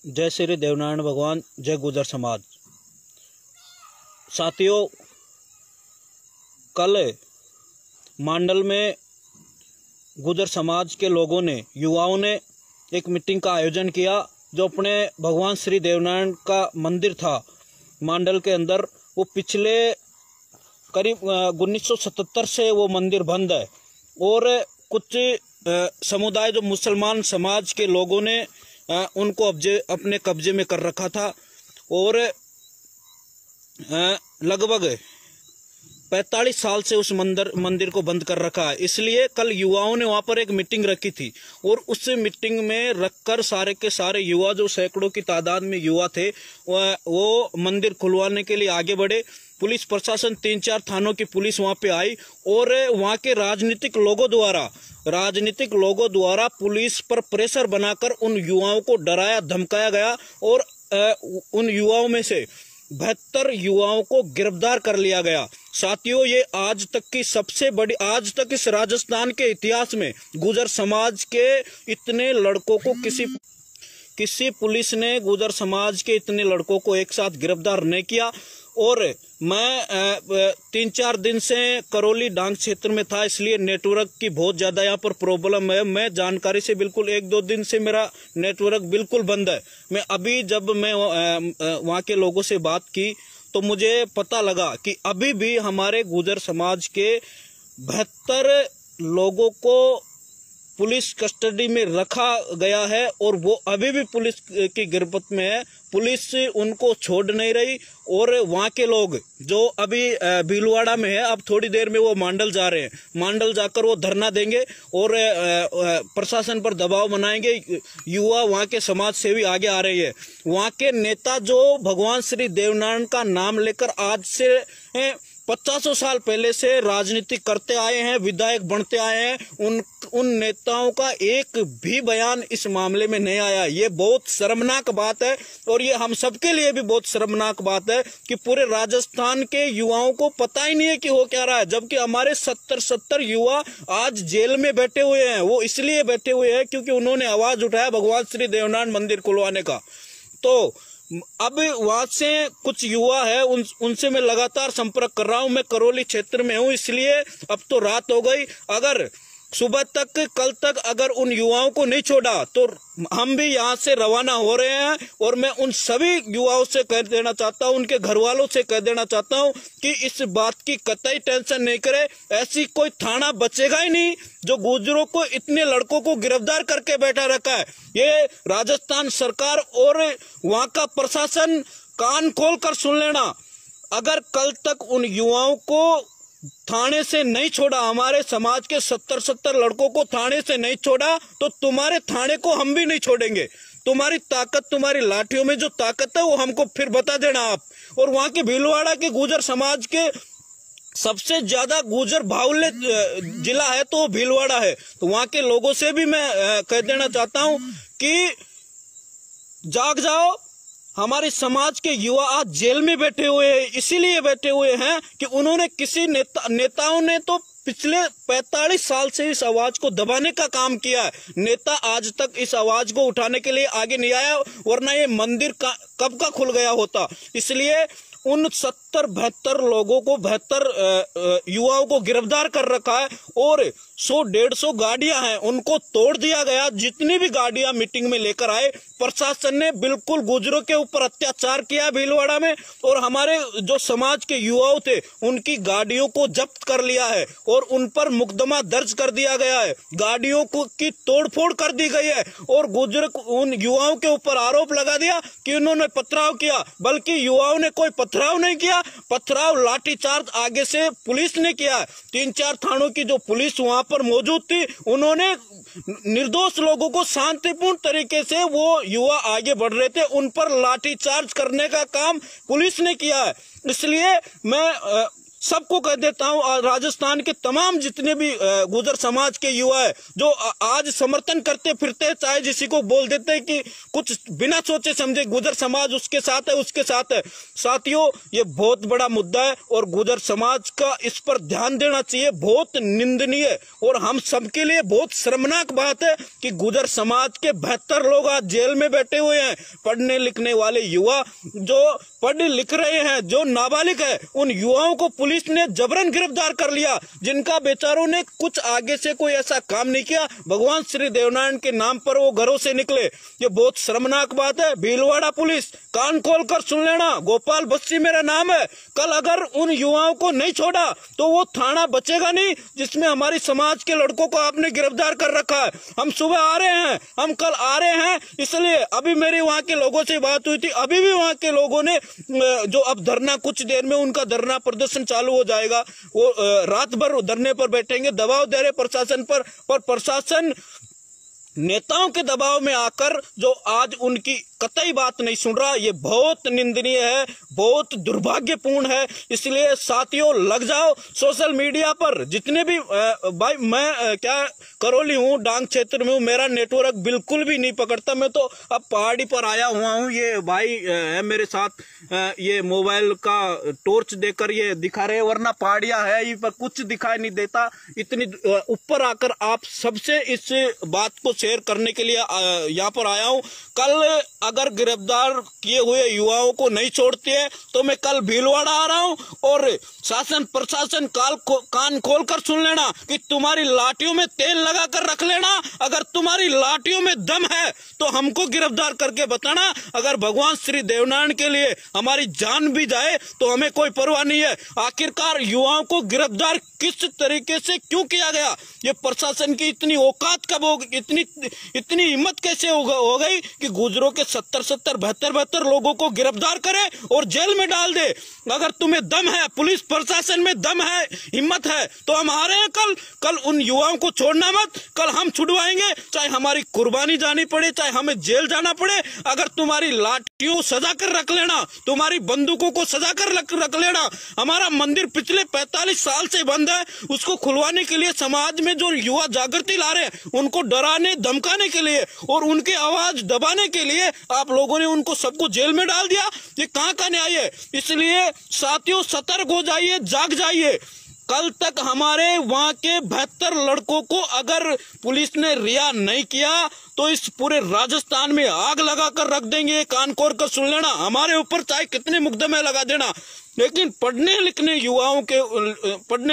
जय श्री देवनारायण भगवान, जय गुजर समाज। साथियों, कल मांडल में गुजर समाज के लोगों ने, युवाओं ने एक मीटिंग का आयोजन किया। जो अपने भगवान श्री देवनारायण का मंदिर था मांडल के अंदर, वो पिछले करीब 1977 से वो मंदिर बंद है और कुछ समुदाय जो मुसलमान समाज के लोगों ने उनको अपने कब्जे में कर रखा था और लगभग 45 साल से उस मंदिर को बंद कर रखा है। इसलिए कल युवाओं ने वहां पर एक मीटिंग रखी थी और उस मीटिंग में रखकर सारे के सारे युवा, जो सैकड़ों की तादाद में युवा थे, वो मंदिर खुलवाने के लिए आगे बढ़े। पुलिस प्रशासन, 3-4 थानों की पुलिस वहां पे आई और वहां के राजनीतिक लोगों द्वारा पुलिस पर प्रेशर बनाकर उन युवाओं को डराया धमकाया गया और उन युवाओं में से 72 युवाओं को गिरफ्तार कर लिया गया। साथियों, ये आज तक की सबसे बड़ी, आज तक इस राजस्थान के इतिहास में गुजर समाज के इतने लड़कों को किसी पुलिस ने गुजर समाज के इतने लड़कों को एक साथ गिरफ्तार नहीं किया। और मैं 3-4 दिन से करौली डांग क्षेत्र में था, इसलिए नेटवर्क की बहुत ज़्यादा यहाँ पर प्रॉब्लम है। मैं जानकारी से बिल्कुल 1-2 दिन से मेरा नेटवर्क बिल्कुल बंद है। जब मैं वहाँ के लोगों से बात की तो मुझे पता लगा कि अभी भी हमारे गुजर समाज के 72 लोगों को पुलिस कस्टडी में रखा गया है और वो अभी भी पुलिस की गिरफ्त में है। पुलिस उनको छोड़ नहीं रही और वहाँ के लोग जो अभी भीलवाड़ा में है, अब थोड़ी देर में वो मांडल जा रहे हैं। मांडल जाकर वो धरना देंगे और प्रशासन पर दबाव बनाएंगे। युवा, वहाँ के समाज सेवी आगे आ रही है। वहाँ के नेता जो भगवान श्री देवनारायण का नाम लेकर आज से 50 साल पहले से राजनीति करते आए हैं, विधायक बनते आए हैं, उन नेताओं का एक भी बयान इस मामले में नहीं आया। ये बहुत शर्मनाक बात है और ये हम सबके लिए भी बहुत शर्मनाक बात है कि पूरे राजस्थान के युवाओं को पता ही नहीं है कि हो क्या रहा है। जबकि हमारे 70 युवा आज जेल में बैठे हुए हैं। वो इसलिए बैठे हुए हैं क्योंकि उन्होंने आवाज उठाया भगवान श्री देवनारायण मंदिर खुलवाने का। तो अब वहां से कुछ युवा है, उनसे मैं लगातार संपर्क कर रहा हूं। मैं करौली क्षेत्र में हूं, इसलिए अब तो रात हो गई। अगर सुबह तक, कल तक अगर उन युवाओं को नहीं छोड़ा तो हम भी यहां से रवाना हो रहे हैं। और मैं उन सभी युवाओं से कह देना चाहता हूं, उनके घर वालों से कह देना चाहता हूं कि इस बात की कतई टेंशन नहीं करे। ऐसी कोई थाना बचेगा ही नहीं जो गुजरों को, इतने लड़कों को गिरफ्तार करके बैठा रखा है। ये राजस्थान सरकार और वहां का प्रशासन कान खोल कर सुन लेना। अगर कल तक उन युवाओं को थाने से नहीं छोड़ा, हमारे समाज के 70 लड़कों को थाने से नहीं छोड़ा, तो तुम्हारे थाने को हम भी नहीं छोड़ेंगे। तुम्हारी ताकत, तुम्हारी लाठियों में जो ताकत है वो हमको फिर बता देना आप। और वहां के भीलवाड़ा के गुजर समाज के सबसे ज्यादा गुजर बाहुल्य जिला है तो भीलवाड़ा है। तो वहां के लोगों से भी मैं कह देना चाहता हूं कि जाग जाओ। हमारे समाज के युवा आज जेल में बैठे हुए हैं, इसीलिए बैठे हुए हैं कि उन्होंने किसी नेताओं ने तो पिछले 45 साल से इस आवाज को दबाने का काम किया है। नेता आज तक इस आवाज को उठाने के लिए आगे नहीं आया, वरना ये मंदिर कब का खुल गया होता। इसलिए उन 72 लोगों को, 72 युवाओं को गिरफ्तार कर रखा है और 100-150 गाड़ियां हैं, उनको तोड़ दिया गया। जितनी भी गाड़ियां मीटिंग में लेकर आए, प्रशासन ने बिल्कुल गुजरों के ऊपर अत्याचार किया भीलवाड़ा में। और हमारे जो समाज के युवाओं थे, उनकी गाड़ियों को जब्त कर लिया है और उन पर मुकदमा दर्ज कर दिया गया है। गाड़ियों की तोड़फोड़ कर दी गई है और उन युवाओं के ऊपर आरोप लगा दिया कि उन्होंने पथराव किया, बल्कि युवाओं ने कोई पथराव नहीं किया। पथराव, लाठीचार्ज आगे से पुलिस ने किया। 3-4 थानों की जो पुलिस वहां पर मौजूद थी, उन्होंने निर्दोष लोगों को शांतिपूर्ण तरीके से, वो युवा आगे बढ़ रहे थे, उन पर लाठीचार्ज करने का काम पुलिस ने किया है। इसलिए मैं सबको कह देता हूं, राजस्थान के तमाम जितने भी गुर्जर समाज के युवा है जो आज समर्थन करते फिरते हैं, चाहे किसी को बोल देते हैं कि कुछ बिना सोचे समझे गुर्जर समाज उसके साथ है उसके साथ है। साथियों, ये बहुत बड़ा मुद्दा है और गुर्जर समाज का इस पर ध्यान देना चाहिए। बहुत निंदनीय और हम सबके लिए बहुत शर्मनाक बात है कि गुर्जर समाज के 72 लोग आज जेल में बैठे हुए हैं। पढ़ने लिखने वाले युवा जो पढ़ लिख रहे हैं, जो नाबालिग है, उन युवाओं को पुलिस ने जबरन गिरफ्तार कर लिया, जिनका बेचारों ने कुछ आगे से कोई ऐसा काम नहीं किया। भगवान श्री देवनारायण के नाम पर वो घरों से निकले। ये बहुत शर्मनाक बात है। भीलवाड़ा पुलिस, कान खोलकर सुन लेना, गोपाल बस्सी मेरा नाम है। कल अगर उन युवाओं को नहीं छोड़ा तो वो थाना बचेगा नहीं जिसमें हमारी समाज के लड़कों को आपने गिरफ्तार कर रखा है। हम सुबह आ रहे हैं, हम कल आ रहे हैं, इसलिए अभी मेरी वहां के लोगों से बात हुई थी, अभी भी वहां के लोगों ने जो अब धरना, कुछ देर में उनका धरना प्रदर्शन चालू हो जाएगा, वो रात भर धरने पर बैठेंगे, दबाव दे रहे प्रशासन पर प्रशासन नेताओं के दबाव में आकर जो आज उनकी कतई बात नहीं सुन रहा। ये बहुत निंदनीय है, बहुत दुर्भाग्यपूर्ण है। इसलिए साथियों, लग जाओ सोशल मीडिया पर जितने भी भाई, मैं क्या करौली हूँ, डांग क्षेत्र में हूँ, मेरा नेटवर्क बिल्कुल भी नहीं पकड़ता। मैं तो अब पहाड़ी पर आया हुआ हूँ। ये भाई है मेरे साथ, ये मोबाइल का टॉर्च देकर ये दिखा रहे, वरना पहाड़ियां है ये पर कुछ दिखाई नहीं देता। इतनी ऊपर आकर आप सबसे इस बात को शेयर करने के लिए यहाँ पर आया हूँ। कल अगर गिरफ्तार किए हुए युवाओं को नहीं छोड़ते हैं तो मैं कल भीलवाड़ा आ रहा हूँ और शासन प्रशासन कान खोलकर सुन लेना कि तुम्हारी लाठियों में तेल लगा कर रख लेना। अगर तुम्हारी लाठियों में दम है तो हमको गिरफ्तार करके बताना। अगर भगवान श्री देवनारायण के लिए हमारी जान भी जाए तो हमें कोई परवाह नहीं है। आखिरकार युवाओं को गिरफ्तार किस तरीके से क्यों किया गया? ये प्रशासन की इतनी औकात कब हो, इतनी हिम्मत कैसे हो गई कि गुजरों के 70 72 लोगों को गिरफ्तार करे और जेल में डाल दे? अगर तुम्हें दम है, पुलिस प्रशासन में दम है, हिम्मत है, तो हम आ रहे हैं कल उन युवाओं को छोड़ना मत। कल हम छुड़वाएंगे, चाहे हमारी कुर्बानी जानी पड़े, चाहे हमें जेल जाना पड़े। अगर तुम्हारी लाठियों सजा कर रख लेना, तुम्हारी बंदूकों को सजा कर रख लेना। हमारा मंदिर पिछले 45 साल से बंद है, उसको खुलवाने के लिए समाज में जो युवा जागृति ला रहे हैं, उनको डराने धमकाने के लिए और उनकी आवाज दबाने के लिए आप लोगों ने उनको सबको जेल में डाल दिया। ये कहां का न्याय है? इसलिए साथियों, सतर्क हो जाइए, जाग जाइए। कल तक हमारे वहां के 72 लड़कों को अगर पुलिस ने रिहा नहीं किया तो इस पूरे राजस्थान में आग लगाकर रख देंगे। कान खोल कर सुन लेना, हमारे ऊपर चाहे कितने मुकदमे लगा देना, लेकिन पढ़ने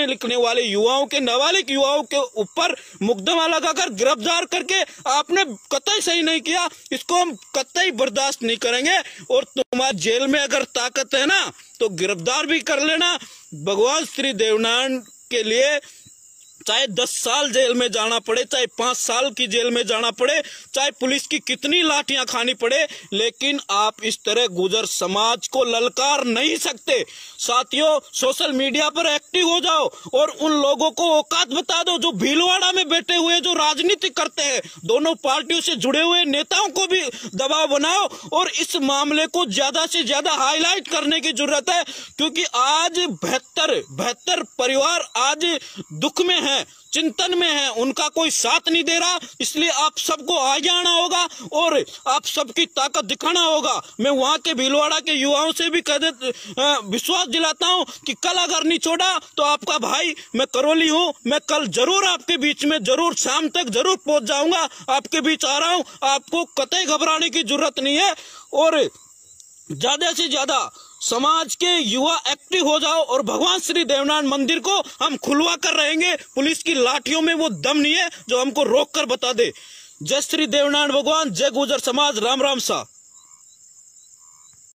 लिखने वाले युवाओं के, नाबालिग युवाओं के ऊपर मुकदमा लगाकर गिरफ्तार करके आपने कतई सही नहीं किया। इसको हम कतई बर्दाश्त नहीं करेंगे। और तुम्हारे जेल में अगर ताकत है ना तो गिरफ्तार भी कर लेना। भगवान श्री देवनारायण के लिए चाहे 10 साल जेल में जाना पड़े, चाहे 5 साल की जेल में जाना पड़े, चाहे पुलिस की कितनी लाठियां खानी पड़े, लेकिन आप इस तरह गुर्जर समाज को ललकार नहीं सकते। साथियों, सोशल मीडिया पर एक्टिव हो जाओ और उन लोगों को औकात बता दो जो भीलवाड़ा में बैठे हुए, जो राजनीति करते हैं, दोनों पार्टियों से जुड़े हुए नेताओं को भी दबाव बनाओ और इस मामले को ज्यादा से ज्यादा हाईलाइट करने की जरूरत है। क्योंकि आज 72 परिवार आज दुख में है, चिंतन में है, उनका कोई साथ नहीं दे रहा। इसलिए आप सबको आगे आना होगा और आप सबकी ताकत दिखाना होगा। मैं वहां के भीलवाड़ा के युवाओं से भी विश्वास दिलाता हूं कि कल अगर नहीं छोड़ा तो आपका भाई, मैं करौली हूं, मैं कल जरूर आपके बीच में, जरूर शाम तक जरूर पहुंच जाऊंगा, आपके बीच आ रहा हूं। आपको कतई घबराने की जरूरत नहीं है और ज्यादा से ज्यादा समाज के युवा एक्टिव हो जाओ और भगवान श्री देवनारायण मंदिर को हम खुलवा कर रहेंगे। पुलिस की लाठियों में वो दम नहीं है जो हमको रोक कर बता दे। जय श्री देवनारायण भगवान, जय गुर्जर समाज, राम राम सा।